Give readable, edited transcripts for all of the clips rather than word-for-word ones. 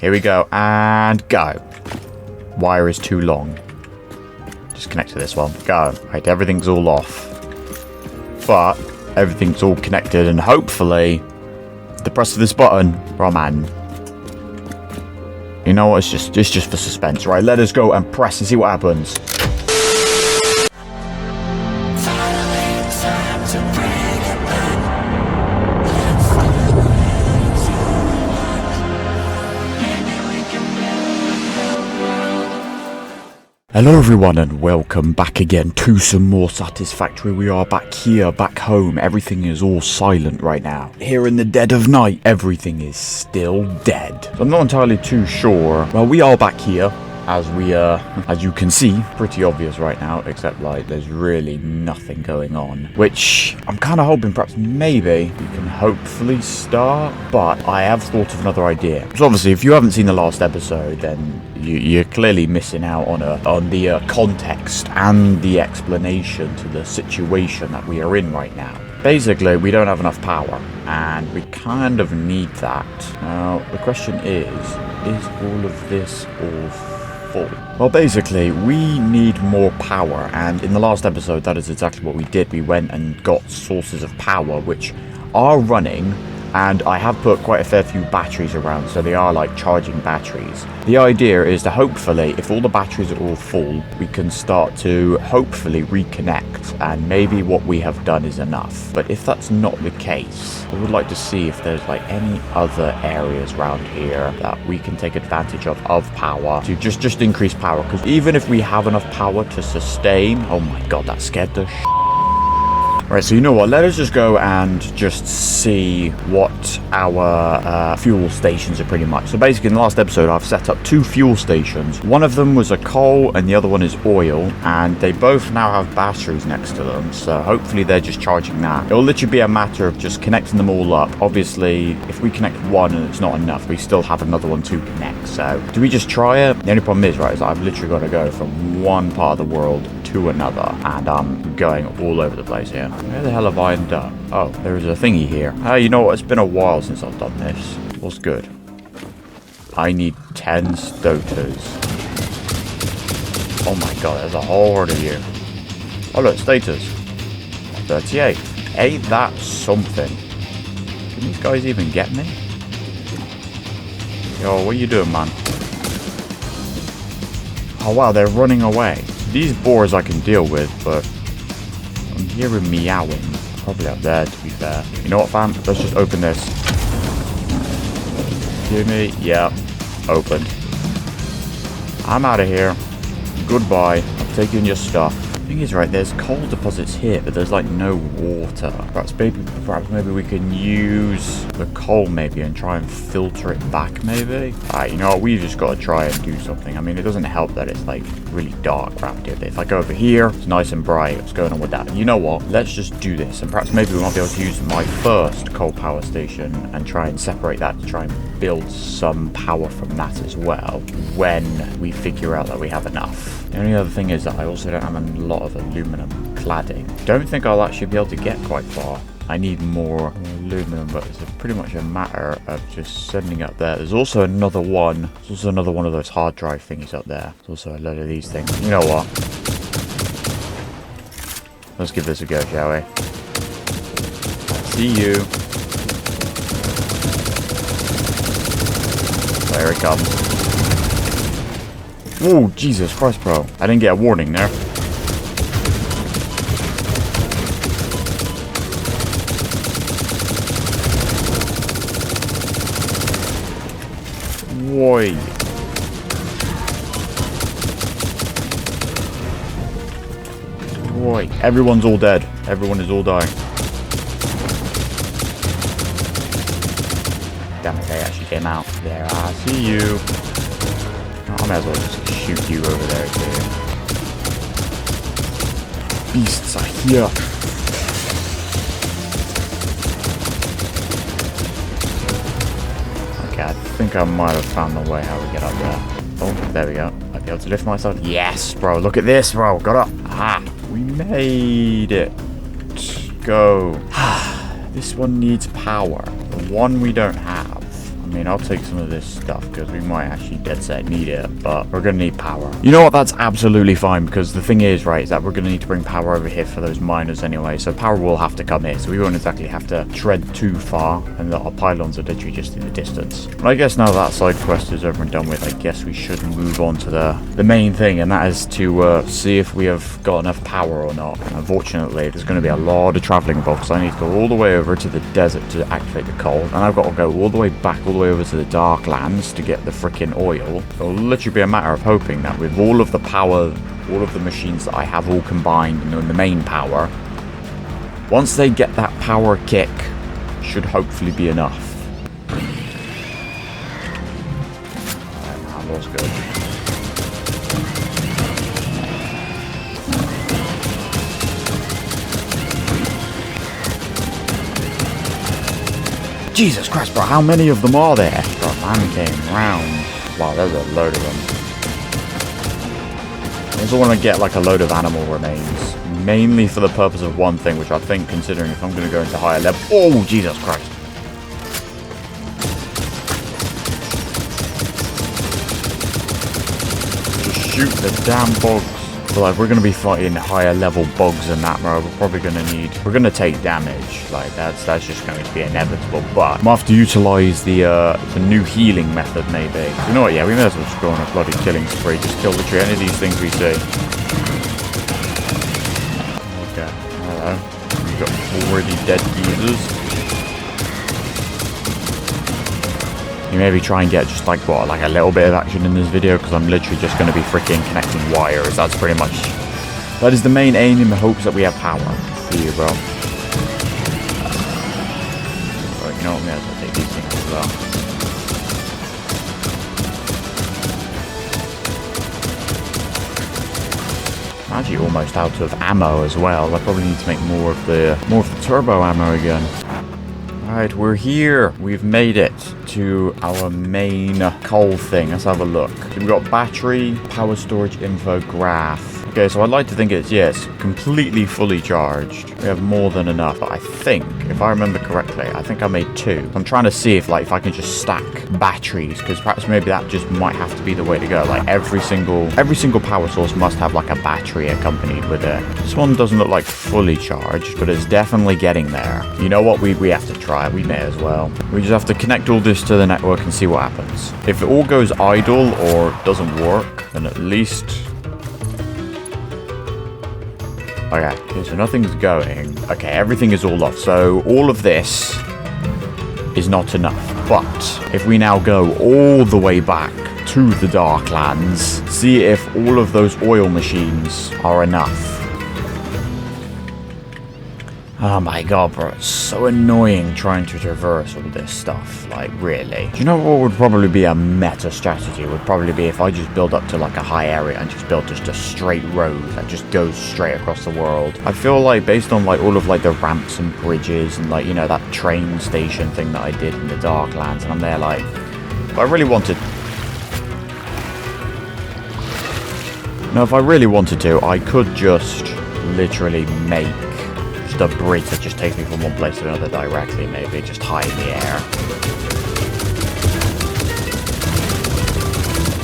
Here we go. And go. Wire is too long. Just connect to this one. Go. Right, everything's all off. But everything's all connected, and hopefully the press of this button. Oh man. You know what? It's just for suspense. Right, let us go and press and see what happens. Hello everyone and welcome back again to some more Satisfactory. We are back here, back home. Everything is all silent right now. Here in the dead of night, everything is still dead. So I'm not entirely too sure. Well, we are back here. As you can see, pretty obvious right now, except like there's really nothing going on, which I'm kind of hoping perhaps maybe we can hopefully start, but I have thought of another idea. So obviously if you haven't seen the last episode, then you're clearly missing out on the context and the explanation to the situation that we are in right now. Basically, we don't have enough power, and we kind of need that. Now, the question is all of this all full? Well, basically, we need more power, and in the last episode, that is exactly what we did. We went and got sources of power, which are running, and I have put quite a fair few batteries around, so they are like charging batteries. The idea is to hopefully, if all the batteries are all full, we can start to hopefully reconnect, and maybe what we have done is enough. But if that's not the case, I would like to see if there's like any other areas around here that we can take advantage of power to just increase power, because even if we have enough power to sustain, oh my god, that scared the Right, so you know what, let us just go and just see what our fuel stations are pretty much. So basically in the last episode I've set up 2 fuel stations. One of them was a coal and the other one is oil, and they both now have batteries next to them, so hopefully they're just charging that. It'll literally be a matter of just connecting them all up. Obviously if we connect one and it's not enough, we still have another one to connect. So do we just try it? The only problem is, right, is I've literally got to go from one part of the world to another, and I'm going all over the place here. Where the hell have I ended up? Oh, there is a thingy here. You know what? It's been a while since I've done this. What's good? I need 10 stoters. Oh my god, there's a whole horde of you. Oh look, status. 38. Ain't that something? Can these guys even get me? Yo, what are you doing, man? Oh wow, they're running away. These boars I can deal with, but I'm hearing meowing. Probably up there, to be fair. You know what, fam? Let's just open this. Give me... Yeah. Opened. I'm out of here. Goodbye. I'm taking your stuff. The thing is, right, there's coal deposits here, but there's like no water. Perhaps maybe we can use the coal maybe and try and filter it back maybe. Alright, you know what, we've just got to try and do something. I mean, it doesn't help that it's like really dark around here, but if I go over here, it's nice and bright. What's going on with that? You know what, let's just do this, and perhaps maybe we might be able to use my first coal power station and try and separate that to try and build some power from that as well when we figure out that we have enough. The only other thing is that I also don't have a lot of aluminum cladding. Don't think I'll actually be able to get quite far. I need more aluminum, but it's pretty much a matter of just sending up there. There's also another one. There's also another one of those hard drive thingies up there. There's also a load of these things. You know what? Let's give this a go, shall we? See you. There it comes. Oh, Jesus Christ, bro. I didn't get a warning there. Boy. Boy. Everyone's all dead. Everyone is all dying. Damn it, they actually came out. There, I see you. I might as well just shoot you over there too. Beasts are here. Okay, I think I might have found the way how we get up there. Oh, there we go. I'll be able to lift myself. Yes, bro. Look at this, bro. Got up. Aha. We made it. Go. This one needs power. The one we don't have. mean, I'll take some of this stuff because we might actually dead set need it, but we're going to need power. You know what? That's absolutely fine because the thing is, right, is that we're going to need to bring power over here for those miners anyway. So power will have to come here. So we won't exactly have to tread too far, and our pylons are literally just in the distance. But I guess now that side quest is over and done with, I guess we should move on to the main thing, and that is to see if we have got enough power or not. And unfortunately, there's going to be a lot of traveling involved because I need to go all the way over to the desert to activate the coal, and I've got to go all the way back, all the way over to the dark lands to get the freaking oil. It'll literally be a matter of hoping that with all of the power, all of the machines that I have all combined and the main power, once they get that power kick, should hopefully be enough. Alright, man, that's good. Jesus Christ, bro, how many of them are there? Bro, man came round. Wow, there's a load of them. I also want to get like a load of animal remains. Mainly for the purpose of one thing, which I think, considering if I'm going to go into higher level... Oh, Jesus Christ. Just shoot the damn bugs. But like, we're going to be fighting higher level bugs and that, bro. We're probably going to need... We're going to take damage. Like, that's just going to be inevitable. But I'm going to have to utilize the new healing method, maybe. You know what? Yeah, we may as well just go on a bloody killing spree. Just kill literally any of these things we see. Okay. Hello. We've got already dead geezers. You maybe try and get just like, what, like a little bit of action in this video, because I'm literally just going to be freaking connecting wires. That's pretty much... That is the main aim in the hopes that we have power. See you, bro. Right, you know what, man, I'll take these things as well. I'm actually almost out of ammo as well. I probably need to make more of the turbo ammo again. Alright, we're here. We've made it to our main coal thing. Let's have a look. We've got battery, power storage info, graph. Okay, so I'd like to think it's, yes, completely fully charged. We have more than enough. But I think, if I remember correctly, I think I made 2. I'm trying to see if I can just stack batteries, because perhaps maybe that just might have to be the way to go. Like every single power source must have like a battery accompanied with it. This one doesn't look like fully charged, but it's definitely getting there. You know what? We have to try it. We may as well. We just have to connect all this to the network and see what happens. If it all goes idle or doesn't work, then at least... Okay, so nothing's going. Okay, everything is all off. So all of this is not enough. But if we now go all the way back to the Darklands, see if all of those oil machines are enough. Oh my god, bro, it's so annoying trying to traverse all this stuff, like, really. Do you know what would probably be a meta strategy? Would probably be if I just build up to, like, a high area and just build just a straight road that just goes straight across the world. I feel like, based on, like, all of, like, the ramps and bridges and, like, you know, that train station thing that I did in the Darklands, and I'm there, like, if I really wanted... No, if I really wanted to, I could just literally make a bridge that just takes me from one place to another directly, maybe just high in the air.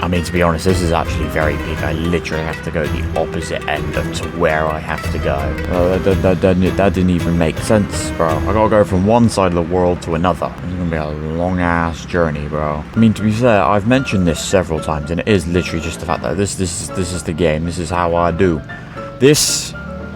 I mean, to be honest, this is actually very big. I literally have to go the opposite end of to where I have to go. That didn't even make sense, bro. I gotta go from one side of the world to another. It's gonna be a long-ass journey, bro. I mean, to be fair, I've mentioned this several times, and it is literally just the fact that this is the game. This is how I do. This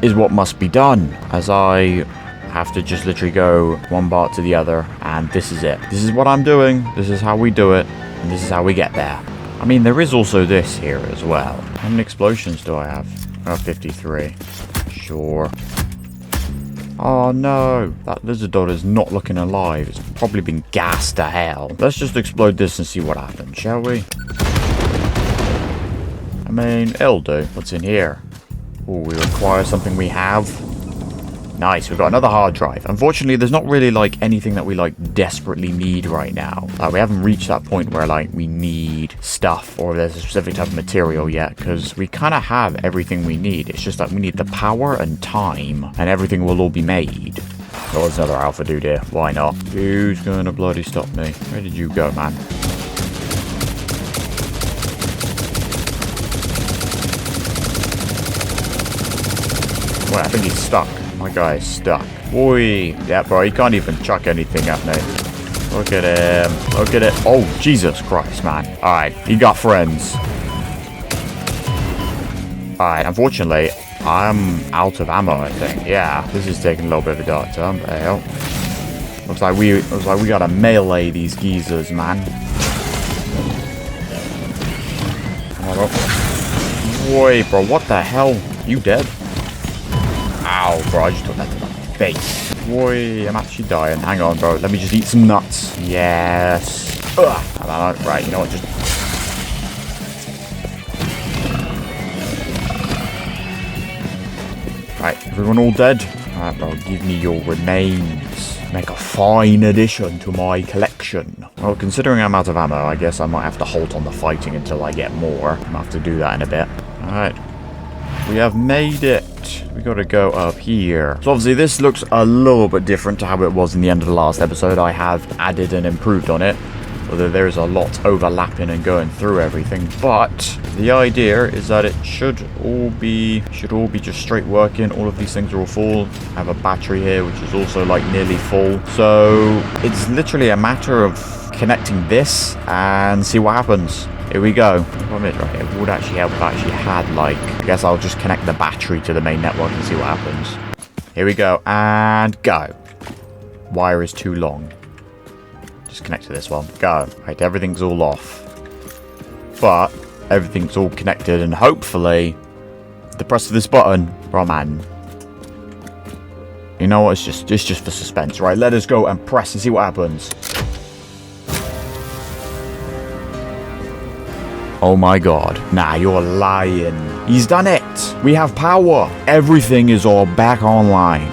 is what must be done, as I have to just literally go one part to the other, and this is it. This is what I'm doing, this is how we do it, and this is how we get there. I mean, there is also this here as well. How many explosions do I have? Oh, 53. Sure. Oh no, that lizard dot is not looking alive. It's probably been gassed to hell. Let's just explode this and see what happens, shall we? I mean, it'll do. What's in here? Oh, we require something we have. Nice, we've got another hard drive. Unfortunately, there's not really, like, anything that we, like, desperately need right now. Like, we haven't reached that point where, like, we need stuff or there's a specific type of material yet, because we kind of have everything we need. It's just that we need the power and time, and everything will all be made. Oh, there's another alpha dude here. Why not? Who's gonna bloody stop me? Where did you go, man? Well, I think he's stuck. My guy is stuck. Boy. Yeah, bro, he can't even chuck anything at me. Look at him. Look at it. Oh, Jesus Christ, man. Alright, he got friends. Alright, unfortunately, I'm out of ammo, I think. Yeah, this is taking a little bit of a dark turn, but hell. Looks like we gotta melee these geezers, man. Boy, bro, what the hell? You dead? Ow, bro, I just took that to the face. Boy, I'm actually dying. Hang on, bro. Let me just eat some nuts. Yes. Ugh. Right, you know what? Just... Right, everyone all dead? Alright, bro, give me your remains. Make a fine addition to my collection. Well, considering I'm out of ammo, I guess I might have to halt on the fighting until I get more. I'm gonna have to do that in a bit. Alright. We have made it. We gotta go up here. So obviously this looks a little bit different to how it was in the end of the last episode. I have added and improved on it, although there's a lot overlapping and going through everything. But the idea is that it should all be just straight working. All of these things are all full. I have a battery here which is also like nearly full. So it's literally a matter of connecting this and see what happens. Here we go. It would actually help if I actually had, like... I guess I'll just connect the battery to the main network and see what happens. Here we go. And go. Wire is too long. Just connect to this one. Go. Right, everything's all off. But everything's all connected. And hopefully, the press of this button... Bro, man. You know what? It's just for suspense, right? Let us go and press and see what happens. Oh my god. Nah, you're lying. He's done it. We have power. Everything is all back online.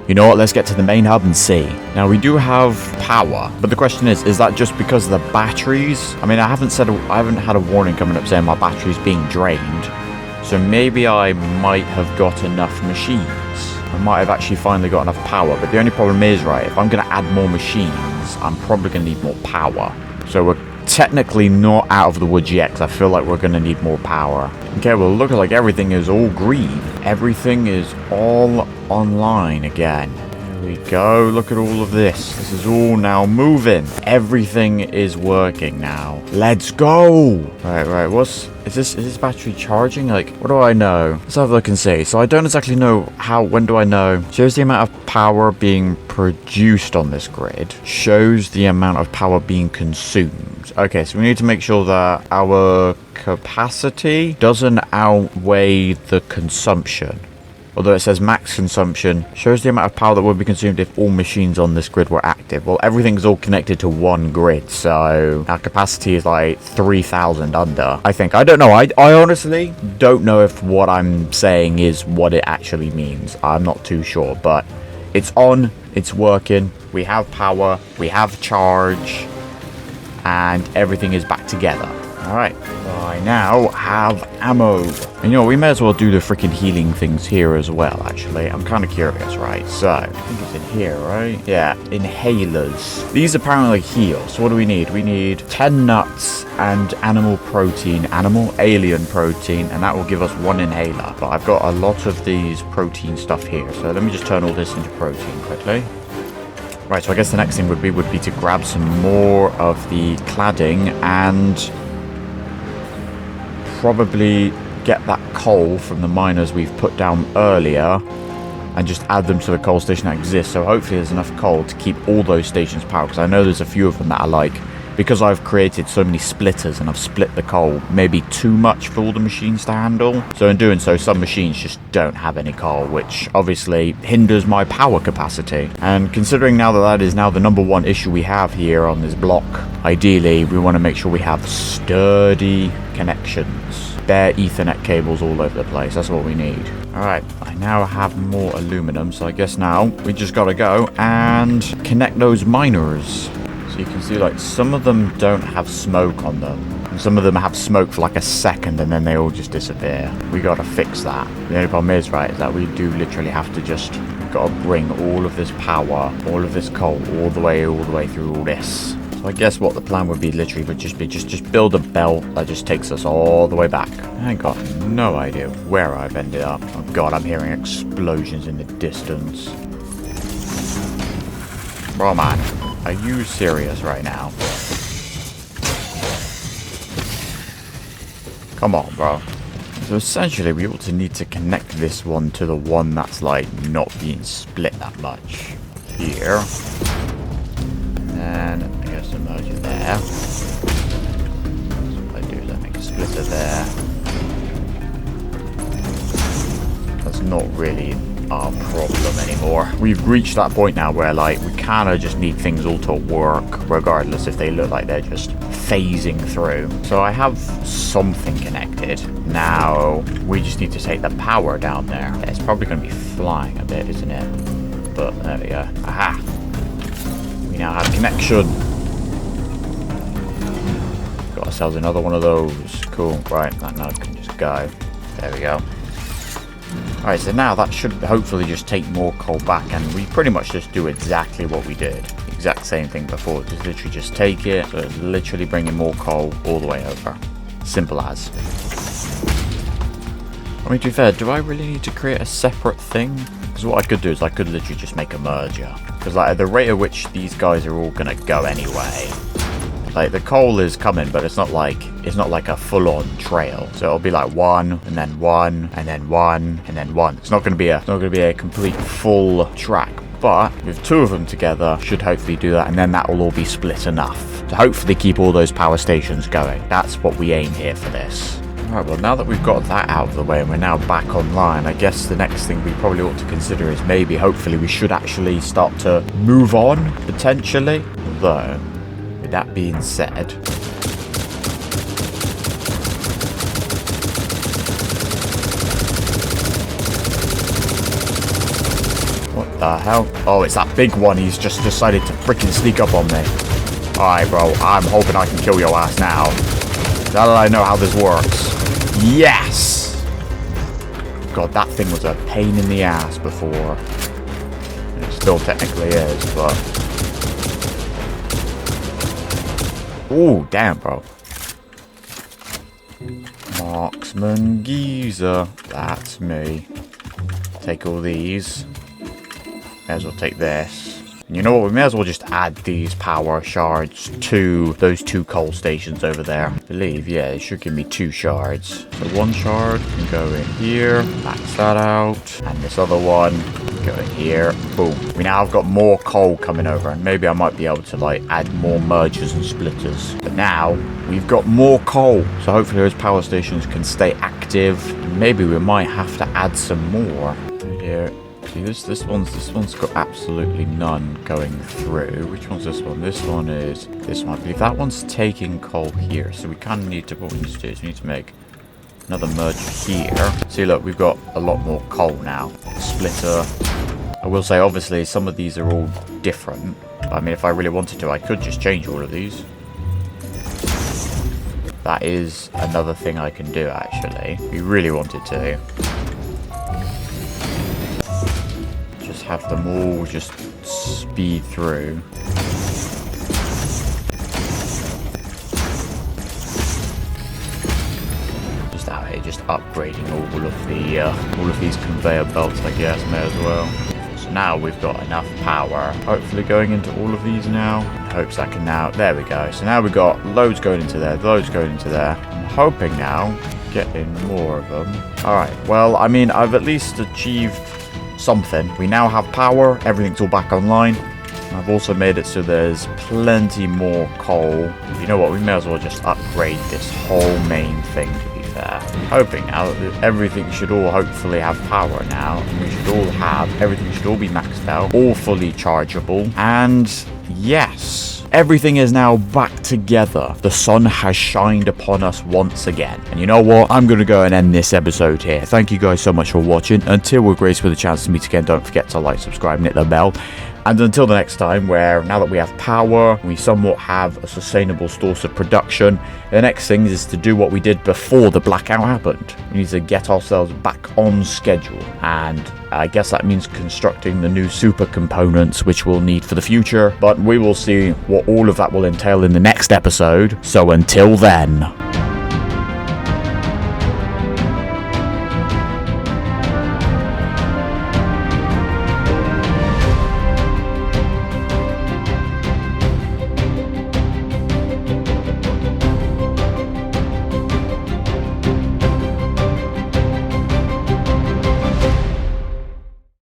You know what? Let's get to the main hub and see. Now, we do have power, but the question is that just because of the batteries? I mean, I haven't had a warning coming up saying my battery's being drained. So maybe I might have got enough machines. I might have actually finally got enough power, but the only problem is, right, if I'm going to add more machines, I'm probably going to need more power. So we're technically not out of the woods yet, because I feel like we're going to need more power. Okay, well, it looks like everything is all green. Everything is all online again. There we go. Look at all of this. This is all now moving. Everything is working now. Let's go. Right. Is this battery charging? Like, what do I know? Let's have a look and see. So I don't exactly know when do I know? Shows the amount of power being produced on this grid. Shows the amount of power being consumed. Okay, so we need to make sure that our capacity doesn't outweigh the consumption. Although it says max consumption, shows the amount of power that would be consumed if all machines on this grid were active. Well, everything's all connected to one grid, so our capacity is like 3,000 under, I think. I don't know. I honestly don't know if what I'm saying is what it actually means. I'm not too sure, but it's on, it's working, we have power, we have charge, and everything is back together. Alright, I now have ammo. And you know, we may as well do the freaking healing things here as well, actually. I'm kind of curious, right? So, I think it's in here, right? Yeah, inhalers. These apparently heal. So what do we need? We need 10 nuts and alien protein, and that will give us 1 inhaler. But I've got a lot of these protein stuff here. So let me just turn all this into protein quickly. Right, so I guess the next thing would be to grab some more of the cladding and probably get that coal from the miners we've put down earlier and just add them to the coal station that exists. So hopefully there's enough coal to keep all those stations powered, because I know there's a few of them that are like, because I've created so many splitters and I've split the coal, maybe too much for all the machines to handle. So in doing so, some machines just don't have any coal, which obviously hinders my power capacity. And considering now that that is now the #1 issue we have here on this block, ideally we want to make sure we have sturdy connections. Bare Ethernet cables all over the place. That's what we need. Alright, I now have more aluminum, so I guess now we just gotta go and connect those miners. So you can see, like, some of them don't have smoke on them. And some of them have smoke for like a second and then they all just disappear. We gotta fix that. The only problem is, right, is that we do literally have to just got to bring all of this power, all of this coal, all the way through all this. So I guess what the plan would be literally would just be just build a belt that just takes us all the way back. I ain't got no idea where I've ended up. Oh god, I'm hearing explosions in the distance. Bro, man, are you serious right now? Come on, bro. So essentially, we ought to need to connect this one to the one that's, like, not being split that much. Here. And then, I guess, merge it there. So what I do is I make a splitter there. That's not really our problem anymore. We've reached that point now where, like, we kind of just need things all to work, regardless if they look like they're just phasing through. So I have something connected. Now we just need to take the power down there. Yeah, it's probably going to be flying a bit, isn't it? But there we go. Aha! We now have connection. Got ourselves another one of those. Cool. Right, that now can just go. There we go. Alright, so now that should hopefully just take more coal back, and we pretty much just do exactly what we did. Exact same thing before, just literally just take it, so it's literally bringing more coal all the way over. Simple as. I mean, to be fair, do I really need to create a separate thing? Because what I could do is I could literally just make a merger. Because like at the rate at which these guys are all gonna go anyway, like the coal is coming, but it's not like a full-on trail. So it'll be like one, and then one, and then one, and then one. It's not gonna be a complete full track. But with two of them together, should hopefully do that, and then that will all be split enough to hopefully keep all those power stations going. That's what we aim here for this. Alright, well now that we've got that out of the way and we're now back online, I guess the next thing we probably ought to consider is maybe, hopefully, we should actually start to move on, potentially. Although, with that being said, what the hell? Oh, it's that big one. He's just decided to freaking sneak up on me. Alright, bro. I'm hoping I can kill your ass now. Now that I know how this works. Yes! God, that thing was a pain in the ass before. It still technically is, but... Ooh, damn, bro. Marksman Geezer. That's me. Take all these. May as well take this. And you know what? We may as well just add these power shards to those two coal stations over there. I believe, yeah, it should give me 2 shards. So 1 shard can go in here. Max that out. And this other one can go in here. Boom. We now have got more coal coming over. And maybe I might be able to, like, add more mergers and splitters. But now, we've got more coal. So hopefully those power stations can stay active. And maybe we might have to add some more. Here. See, this one's got absolutely none going through. Which one's this one? This one is this one. I believe that one's taking coal here. So we kind of need to, what we need to do is we need to make another merger here. See, look, we've got a lot more coal now. Splitter. I will say, obviously, some of these are all different. But, I mean, if I really wanted to, I could just change all of these. That is another thing I can do, actually. If we really wanted to. Have them all just speed through. Just out here, just upgrading all of these conveyor belts, I guess, may as well. So now we've got enough power. Hopefully going into all of these now. In hopes I can now. There we go. So now we've got loads going into there, loads going into there. I'm hoping now getting more of them. All right. Well, I mean, I've at least achieved something. We now have power, everything's all back online. I've also made it so there's plenty more coal. You know what, we may as well just upgrade this whole main thing, to be fair. I'm hoping now that everything should all hopefully have power now, and we should all have, everything should all be maxed out, all fully chargeable, and yes, everything is now back together. The sun has shined upon us once again. And you know what? I'm going to go and end this episode here. Thank you guys so much for watching. Until we're graced with a chance to meet again, don't forget to like, subscribe, and hit the bell. And until the next time, where now that we have power, we somewhat have a sustainable source of production, the next thing is to do what we did before the blackout happened. We need to get ourselves back on schedule, and I guess that means constructing the new super components which we'll need for the future, but we will see what all of that will entail in the next episode. So until then...